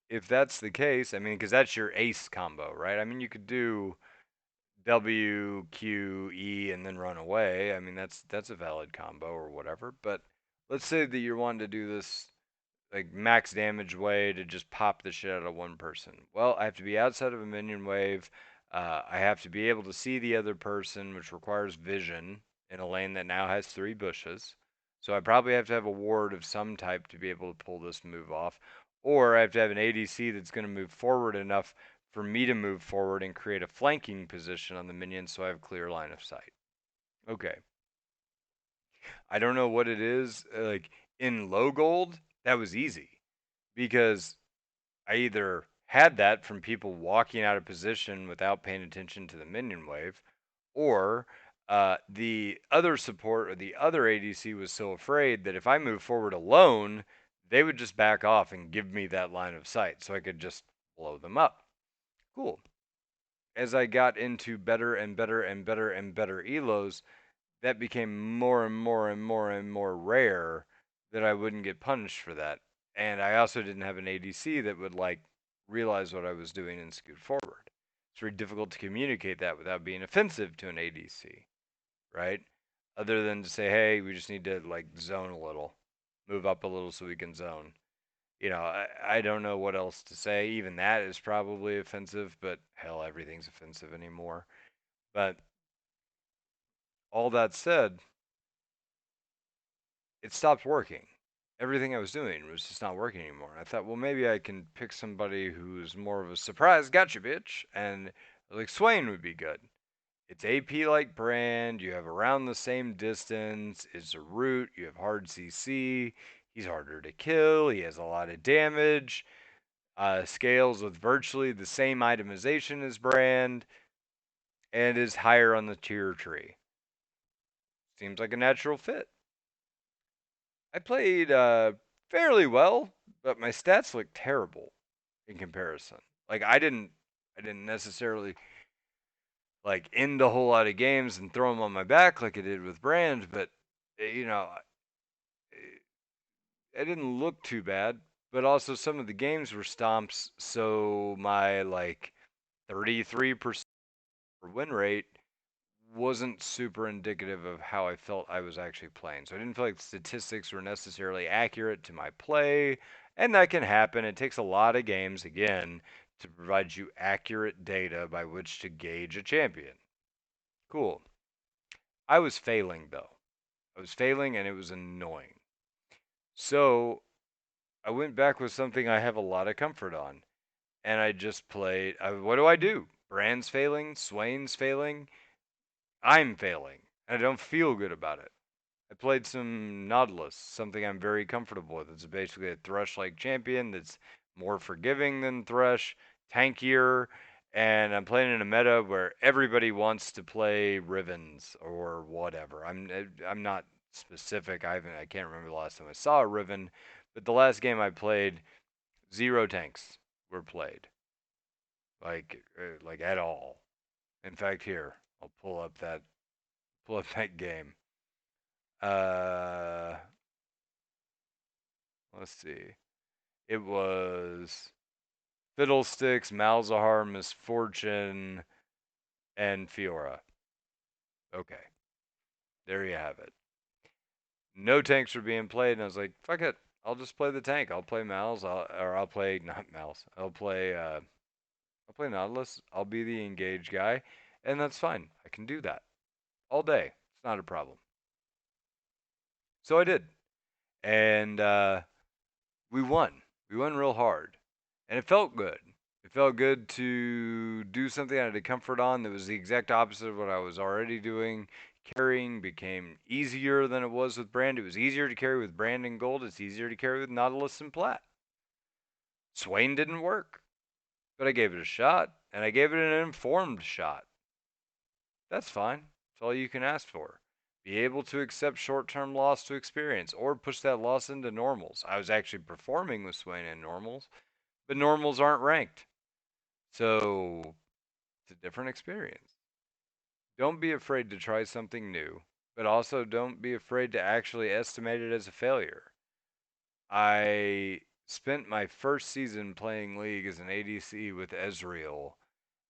A: If that's the case, I mean, because that's your ace combo, right? I mean, you could do W, Q, E, and then run away. I mean, that's a valid combo or whatever. But let's say that you're wanting to do this like max damage way to just pop the shit out of one person. Well, I have to be outside of a minion wave. I have to be able to see the other person, which requires vision in a lane that now has 3 bushes. So I probably have to have a ward of some type to be able to pull this move off. Or I have to have an ADC that's going to move forward enough for me to move forward and create a flanking position on the minion so I have clear line of sight. Okay. I don't know what it is. Like in low gold, that was easy because I either had that from people walking out of position without paying attention to the minion wave, or the other support or the other ADC was so afraid that if I moved forward alone, they would just back off and give me that line of sight so I could just blow them up. Cool. As I got into better and better and better and better elos, that became more and more and more and more rare that I wouldn't get punished for that. And I also didn't have an ADC that would like realize what I was doing and scoot forward. It's very difficult to communicate that without being offensive to an ADC, right? Other than to say, hey, we just need to like zone a little, move up a little so we can zone. I don't know what else to say. Even that is probably offensive, but hell, everything's offensive anymore. But all that said, it stopped working. Everything I was doing was just not working anymore. I thought, well, maybe I can pick somebody who's more of a surprise gotcha bitch, and like Swain would be good. It's AP like brand, you have around the same distance, it's a root, you have hard CC, he's harder to kill, he has a lot of damage, scales with virtually the same itemization as brand, and is higher on the tier tree. Seems like a natural fit. I played fairly well, but my stats looked terrible in comparison. Like I didn't necessarily like end a whole lot of games and throw them on my back like I did with Brand, but you know, I didn't look too bad. But also some of the games were stomps, so my like 33% win rate wasn't super indicative of how I felt I was actually playing. So I didn't feel like the statistics were necessarily accurate to my play, and that can happen. It takes a lot of games, again, to provide you accurate data by which to gauge a champion. Cool. I was failing, though. I was failing, and it was annoying. So I went back with something I have a lot of comfort on, and I just played. What do I do? Brand's failing, Swain's failing, I'm failing, and I don't feel good about it. I played some Nautilus, something I'm very comfortable with. It's basically a Thresh-like champion that's more forgiving than Thresh, tankier, and I'm playing in a meta where everybody wants to play Rivens or whatever. I'm not specific. I can't remember the last time I saw a Riven, but the last game I played, zero tanks were played, like at all. In fact, here I'll pull up that game. Uh, let's see. It was Fiddlesticks, Malzahar, Misfortune, and Fiora. Okay, there you have it. No tanks were being played, and I was like, fuck it. I'll just play the tank. I'll play Mal's, or I'll play not Mal's. I'll play Nautilus. I'll be the engaged guy, and that's fine. I can do that all day. It's not a problem. So I did, and we won. We won real hard, and it felt good. It felt good to do something I had a comfort on that was the exact opposite of what I was already doing. Carrying became easier than it was with Brand. It was easier to carry with Brand and Gold. It's easier to carry with Nautilus and Plat. Swain didn't work, but I gave it a shot, and I gave it an informed shot. That's fine. That's all you can ask for. Be able to accept short-term loss to experience, or push that loss into normals. I was actually performing with Swain in normals, but normals aren't ranked. So it's a different experience. Don't be afraid to try something new, but also don't be afraid to actually estimate it as a failure. I spent my first season playing League as an ADC with Ezreal,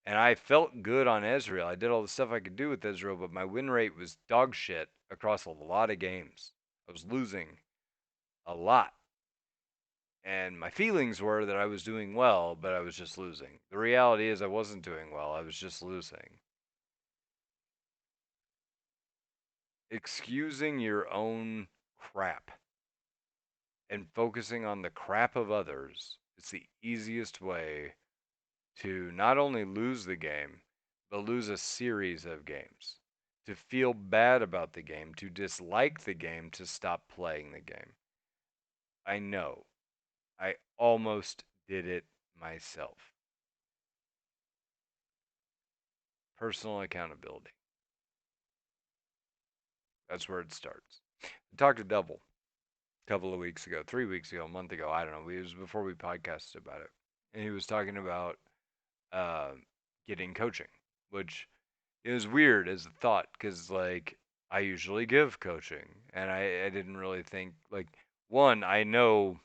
A: and I felt good on Ezreal. I did all the stuff I could do with Ezreal, but my win rate was dog shit across a lot of games. I was losing a lot. And my feelings were that I was doing well, but I was just losing. The reality is I wasn't doing well, I was just losing. Excusing your own crap and focusing on the crap of others is the easiest way to not only lose the game, but lose a series of games. To feel bad about the game, to dislike the game, to stop playing the game. I know. I almost did it myself. Personal accountability. That's where it starts. I talked to Double a couple of weeks ago, 3 weeks ago, a month ago. I don't know. It was before we podcasted about it. And he was talking about uh, getting coaching, which is weird as a thought because, like, I usually give coaching. And I didn't really think, like, one, I know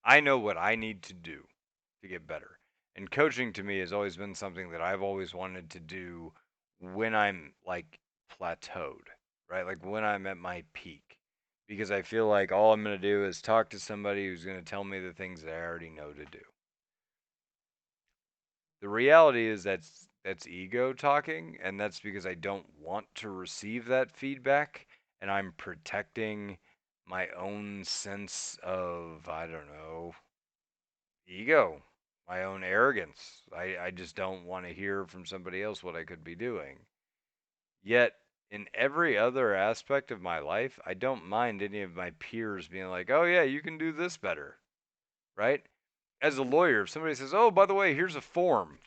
A: what I need to do to get better. And coaching to me has always been something that I've always wanted to do when I'm like plateaued, right? Like when I'm at my peak. Because I feel like all I'm going to do is talk to somebody who's going to tell me the things that I already know to do. The reality is that's ego talking, and that's because I don't want to receive that feedback, and I'm protecting my own sense of, I don't know, ego, my own arrogance. I just don't want to hear from somebody else what I could be doing. Yet, in every other aspect of my life, I don't mind any of my peers being like, oh, yeah, you can do this better, right? As a lawyer, if somebody says, oh, by the way, here's a form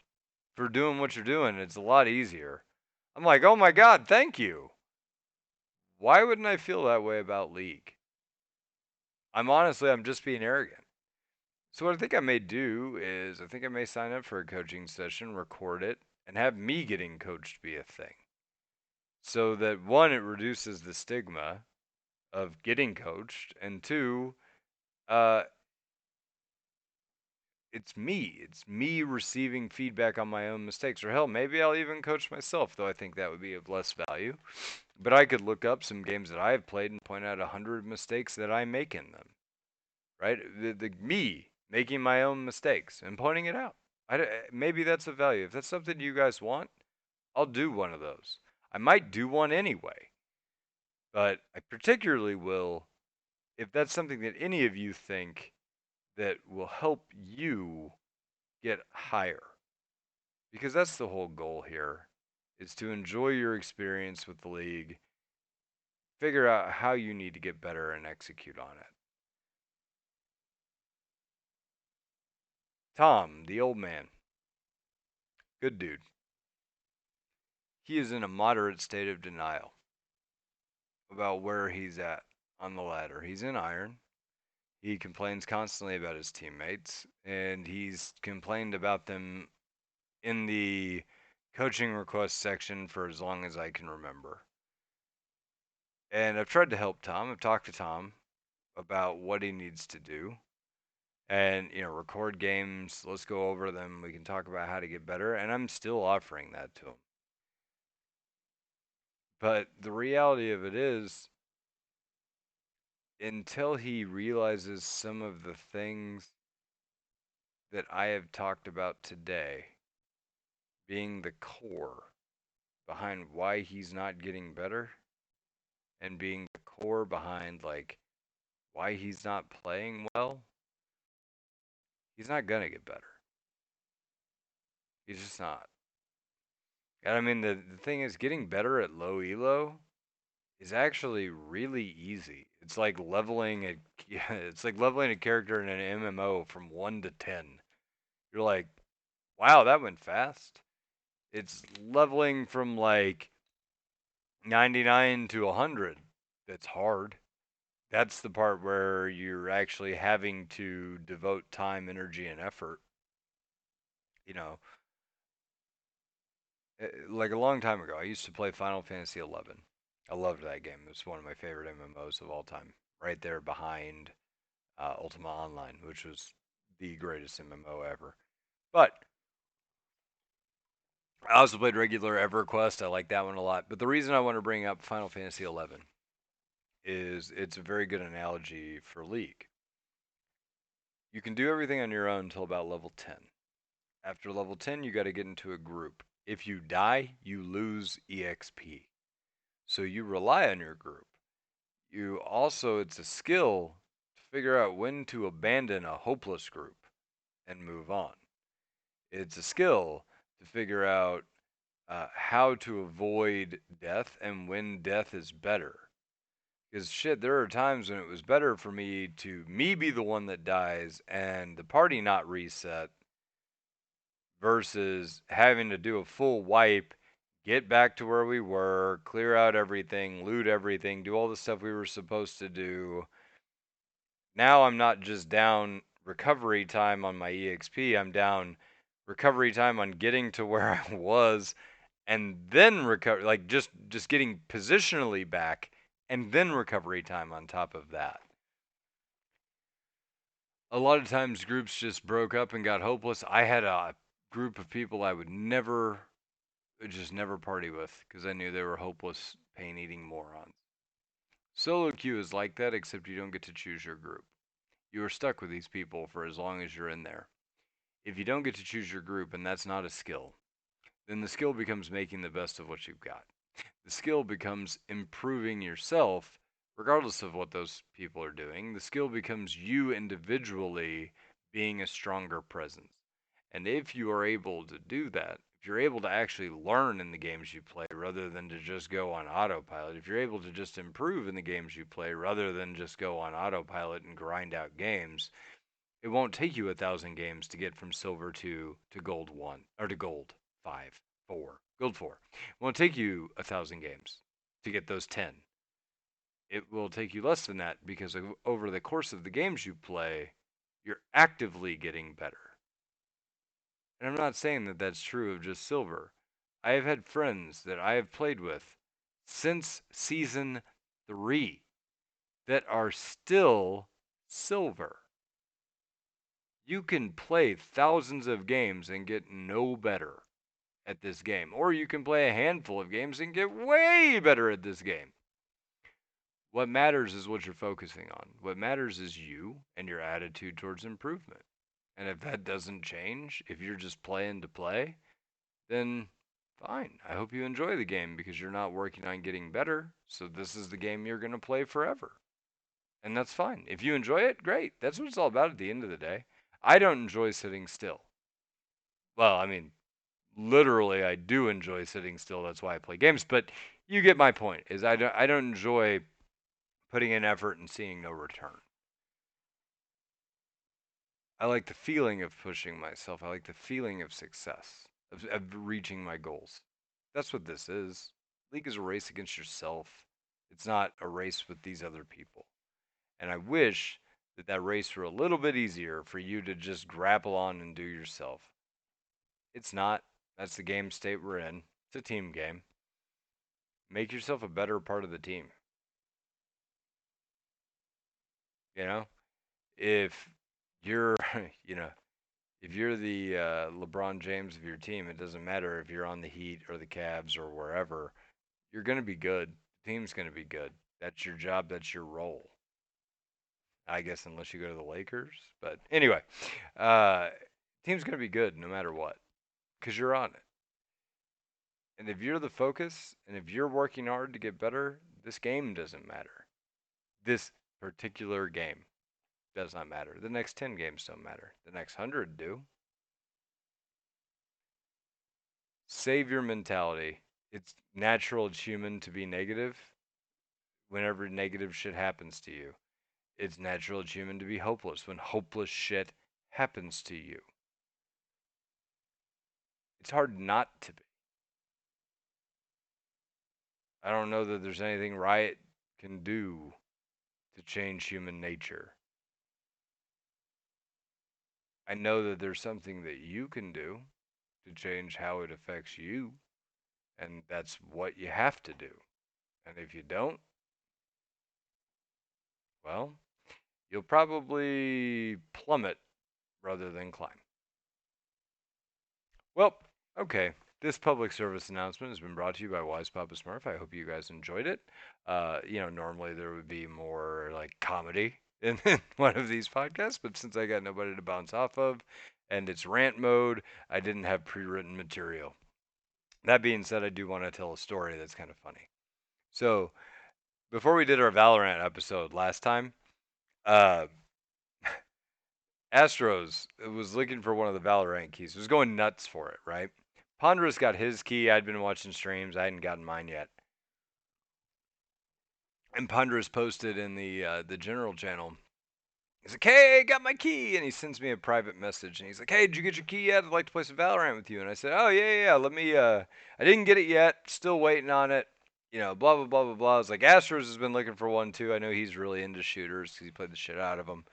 A: for doing what you're doing, it's a lot easier. I'm like, oh my God, thank you. Why wouldn't I feel that way about League? I'm just being arrogant. So what I think I may do is I think I may sign up for a coaching session, record it, and have me getting coached be a thing. So that one, it reduces the stigma of getting coached, and two, uh, It's me receiving feedback on my own mistakes. Or hell, maybe I'll even coach myself, though I think that would be of less value. But I could look up some games that I have played and point out 100 mistakes that I make in them. Right? Me making my own mistakes and pointing it out. Maybe that's a value. If that's something you guys want, I'll do one of those. I might do one anyway, but I particularly will if that's something that any of you think that will help you get higher, because that's the whole goal here, is to enjoy your experience with the league, figure out how you need to get better and execute on it. Tom, the old man, good dude. He is in a moderate state of denial about where he's at on the ladder. He's in iron. He complains constantly about his teammates, and he's complained about them in the coaching request section for as long as I can remember. And I've tried to help Tom. I've talked to Tom about what he needs to do and, record games. Let's go over them. We can talk about how to get better. And I'm still offering that to him. But the reality of it is, until he realizes some of the things that I have talked about today being the core behind why he's not getting better and being the core behind like why he's not playing well, he's not gonna get better. He's just not. And I mean the thing is getting better at low elo is actually really easy. It's like leveling a yeah, it's like leveling a character in an MMO from 1 to 10. You're like, "Wow, that went fast." It's leveling from like 99 to 100 that's hard. That's the part where you're actually having to devote time, energy, and effort. You know, like a long time ago, I used to play Final Fantasy 11. I loved that game. It's one of my favorite MMOs of all time. Right there behind Ultima Online, which was the greatest MMO ever. But I also played regular EverQuest. I like that one a lot. But the reason I want to bring up Final Fantasy 11 is it's a very good analogy for League. You can do everything on your own until about level 10. After level 10, you got to get into a group. If you die, you lose EXP. So you rely on your group. You also, it's a skill to figure out when to abandon a hopeless group and move on. It's a skill to figure out how to avoid death and when death is better. Because shit, there are times when it was better for me be the one that dies and the party not reset versus having to do a full wipe, get back to where we were, clear out everything, loot everything, do all the stuff we were supposed to do. Now I'm not just down recovery time on my EXP, I'm down recovery time on getting to where I was and then recover like just getting positionally back and then recovery time on top of that. A lot of times groups just broke up and got hopeless. I had a group of people I would never party with because I knew they were hopeless, pain eating morons. Solo queue is like that, except you don't get to choose your group. You are stuck with these people for as long as you're in there. If you don't get to choose your group and that's not a skill, then the skill becomes making the best of what you've got. The skill becomes improving yourself, regardless of what those people are doing. The skill becomes you individually being a stronger presence. And if you are able to do that, if you're able to actually learn in the games you play rather than to just go on autopilot, if you're able to just improve in the games you play rather than just go on autopilot and grind out games, it won't take you 1,000 games to get from silver to gold 1 or to gold 5, 4, gold 4. It won't take you 1,000 games to get those 10. It will take you less than that because over the course of the games you play, you're actively getting better. And I'm not saying that that's true of just silver. I have had friends that I have played with since season 3 that are still silver. You can play thousands of games and get no better at this game, or you can play a handful of games and get way better at this game. What matters is what you're focusing on. What matters is you and your attitude towards improvement. And if that doesn't change, if you're just playing to play, then fine. I hope you enjoy the game because you're not working on getting better. So this is the game you're going to play forever. And that's fine. If you enjoy it, great. That's what it's all about at the end of the day. I don't enjoy sitting still. Well, I mean, literally, I do enjoy sitting still. That's why I play games. But you get my point. Is I don't enjoy putting in effort and seeing no return. I like the feeling of pushing myself. I like the feeling of success, of reaching my goals. That's what this is. League is a race against yourself. It's not a race with these other people. And I wish that that race were a little bit easier for you to just grapple on and do yourself. It's not. That's the game state we're in. It's a team game. Make yourself a better part of the team. You know, if you're, you know, if you're the LeBron James of your team, it doesn't matter if you're on the Heat or the Cavs or wherever. You're going to be good. The team's going to be good. That's your job. That's your role. I guess unless you go to the Lakers. But anyway, uh, team's going to be good no matter what because you're on it. And if you're the focus and if you're working hard to get better, this game doesn't matter. This particular game does not matter. The next 10 games don't matter. The next 100 do. Savior mentality. It's natural, it's human to be negative whenever negative shit happens to you. It's natural, it's human to be hopeless when hopeless shit happens to you. It's hard not to be. I don't know that there's anything Riot can do to change human nature. I know that there's something that you can do to change how it affects you, and that's what you have to do. And if you don't, well, you'll probably plummet rather than climb. Well, okay. This public service announcement has been brought to you by Wise Papa Smurf. I hope you guys enjoyed it. Normally there would be more like comedy in one of these podcasts, but since I got nobody to bounce off of and it's rant mode, I didn't have pre written material. That being said, I do want to tell a story that's kind of funny. So, before we did our Valorant episode last time, uh, Astros was looking for one of the Valorant keys. It was going nuts for it, right? Ponderous got his key. I'd been watching streams. I hadn't gotten mine yet. And Ponderous posted in the general channel. He's like, "Hey, got my key," and he sends me a private message, and he's like, "Hey, did you get your key yet? I'd like to play some Valorant with you." And I said, "Oh yeah. Let me. I didn't get it yet. Still waiting on it. Blah blah blah blah blah." I was like, "Astros has been looking for one too. I know he's really into shooters because he played the shit out of them.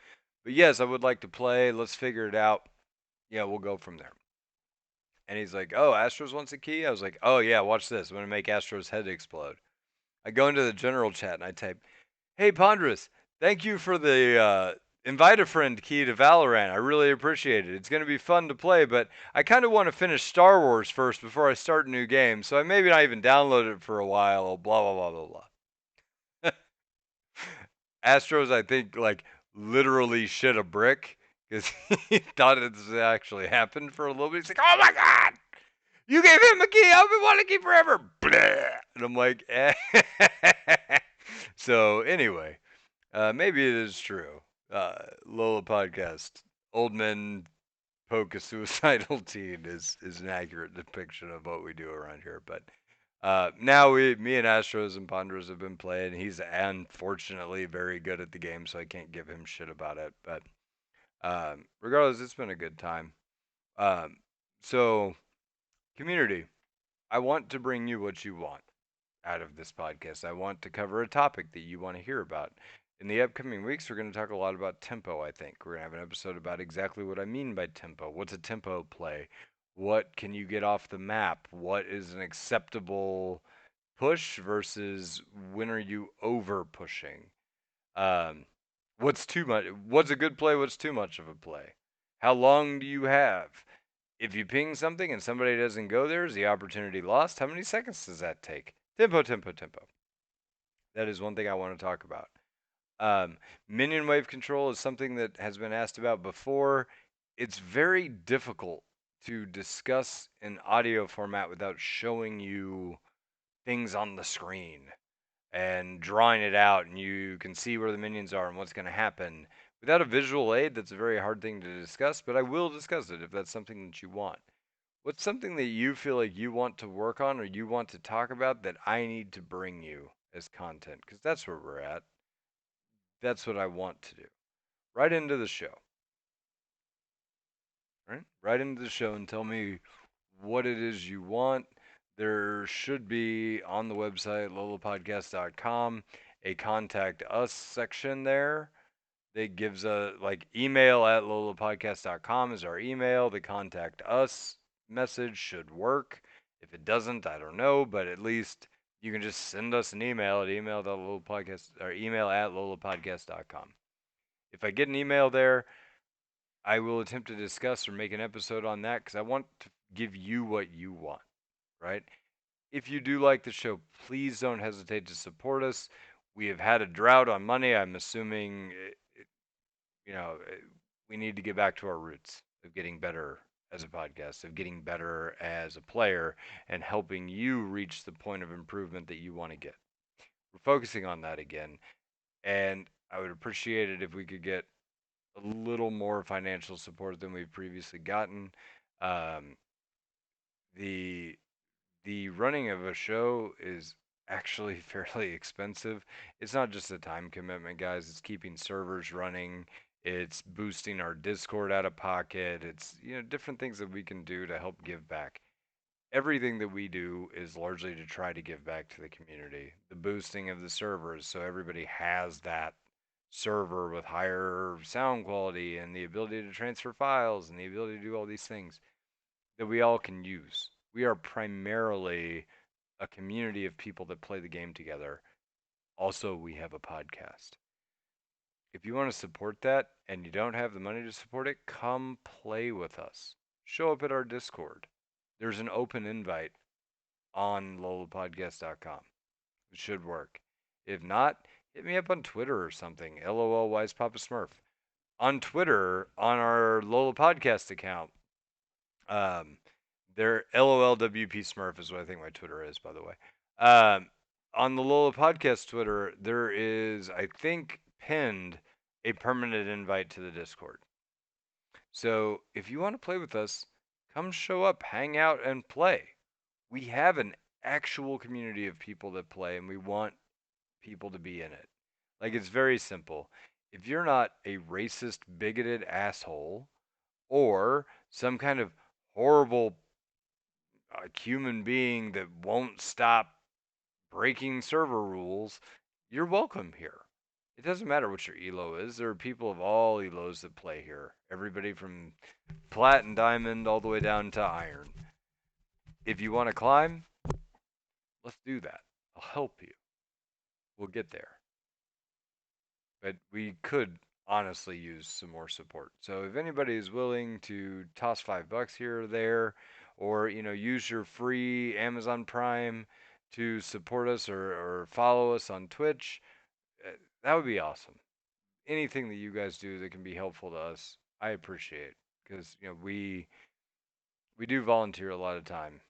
A: But yes, I would like to play. Let's figure it out. Yeah, we'll go from there." And he's like, "Oh, Astros wants a key." I was like, "Oh yeah, watch this. I'm gonna make Astros' head explode." I go into the general chat and I type, "Hey Ponderous, thank you for the invite a friend key to Valorant. I really appreciate it. It's gonna be fun to play, but I kind of want to finish Star Wars first before I start a new game, so I maybe not even download it for a while. Blah blah blah blah blah." Astros, I think, like literally shit a brick because he thought it actually happened for a little bit. He's like, "Oh my god, you gave him a key. I've been wanting a key forever." Blah. And I'm like, eh. So anyway, maybe it is true. Lola podcast, old men poke a suicidal teen is an accurate depiction of what we do around here. But now me and Astros and Ponders have been playing. He's unfortunately very good at the game, so I can't give him shit about it. But regardless, it's been a good time. Um, so community, I want to bring you what you want out of this podcast. I want to cover a topic that you want to hear about. In the upcoming weeks, we're going to talk a lot about tempo, I think. We're going to have an episode about exactly what I mean by tempo. What's a tempo play? What can you get off the map? What is an acceptable push versus when are you over pushing? Um, what's too much? What's a good play? What's too much of a play? How long do you have? If you ping something and somebody doesn't go there, is the opportunity lost? How many seconds does that take? Tempo, tempo, tempo. That is one thing I want to talk about. Minion wave control is something that has been asked about before. It's very difficult to discuss in audio format without showing you things on the screen. and drawing it out, and you can see where the minions are and what's going to happen. Without a visual aid, that's a very hard thing to discuss, but I will discuss it if that's something that you want. What's something that you feel like you want to work on or you want to talk about that I need to bring you as content? Because that's where we're at. That's what I want to do. Right into the show. Right? Right into the show and tell me what it is you want. There should be on the website, lolapodcast.com, a contact us section there that gives a like email at lolapodcast.com is our email. The contact us message should work. If it doesn't, I don't know, but at least you can just send us an email at email.lolapodcast or email at lolapodcast.com. If I get an email there, I will attempt to discuss or make an episode on that because I want to give you what you want, right? If you do like the show, please don't hesitate to support us. We have had a drought on money. I'm assuming, you know, we need to get back to our roots of getting better as a podcast, of getting better as a player, and helping you reach the point of improvement that you want to get. We're focusing on that again, and I would appreciate it if we could get a little more financial support than we've previously gotten. Um, the the running of a show is actually fairly expensive. It's not just a time commitment, guys. It's keeping servers running. It's boosting our Discord out of pocket. It's different things that we can do to help give back. Everything that we do is largely to try to give back to the community. The boosting of the servers so everybody has that server with higher sound quality and the ability to transfer files and the ability to do all these things that we all can use. We are primarily a community of people that play the game together. Also, we have a podcast. If you want to support that and you don't have the money to support it, come play with us. Show up at our Discord. There's an open invite on lolapodcast.com. It should work. If not, hit me up on Twitter or something. LOL Wise Papa Smurf. On Twitter, on our Lola Podcast account, um, their LOLWP Smurf is what I think my Twitter is, by the way. On the Lola Podcast Twitter, there is, I think, pinned a permanent invite to the Discord. So if you want to play with us, come show up, hang out, and play. We have an actual community of people that play, and we want people to be in it. Like, it's very simple. If you're not a racist, bigoted asshole or some kind of horrible human being that won't stop breaking server rules, you're welcome here. It doesn't matter what your elo is. There are people of all elos that play here. Everybody from plat and diamond all the way down to iron. If you want to climb, let's do that. I'll help you. We'll get there. But we could honestly use some more support. So if anybody is willing to toss $5 here or there, or use your free Amazon Prime to support us or follow us on Twitch, that would be awesome. Anything that you guys do that can be helpful to us, I appreciate because we do volunteer a lot of time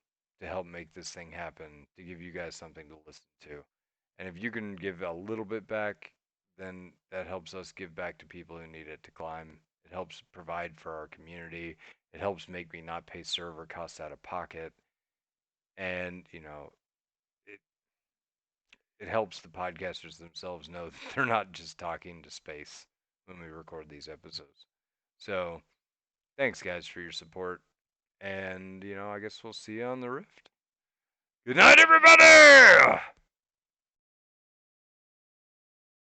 A: to help make this thing happen, to give you guys something to listen to. And if you can give a little bit back, then that helps us give back to people who need it to climb. It helps provide for our community. It helps make me not pay server costs out of pocket. And, it, it helps the podcasters themselves know that they're not just talking to space when we record these episodes. So, thanks, guys, for your support. And, I guess we'll see you on the Rift. Good night, everybody!